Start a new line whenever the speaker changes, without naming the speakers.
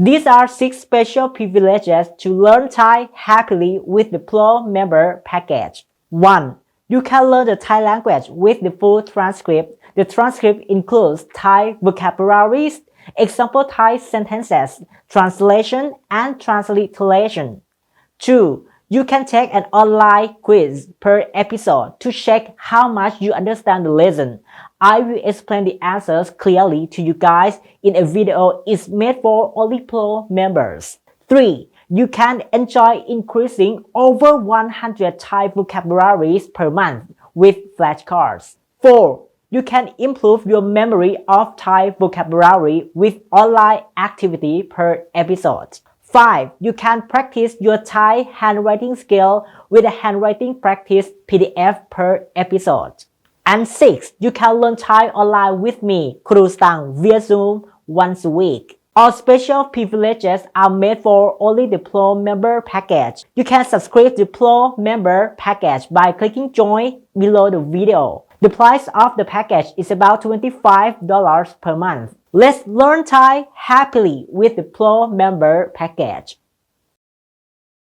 These are 6 special privileges to learn Thai happily with the Pro member package. 1. You can learn the Thai language with the full transcript. The transcript includes Thai vocabularies, example Thai sentences, translation, and transliteration. 2. You can take an online quiz per episode to check how much you understand the lesson. I will explain the answers clearly to you guys in a video it's made for only Pro members. 3. You can enjoy increasing over 100 Thai vocabularies per month with flashcards. 4. You can improve your memory of Thai vocabulary with online activity per episode. 5. You can practice your Thai handwriting skill with a handwriting practice PDF per episode. And 6. You can learn Thai online with me, Kru Stang, via Zoom once a week. All special privileges are made for only the Pro member package. You can subscribe to the Pro member package by clicking join below the video. The price of the package is about $25 per month. Let's learn Thai happily with the Pro member package.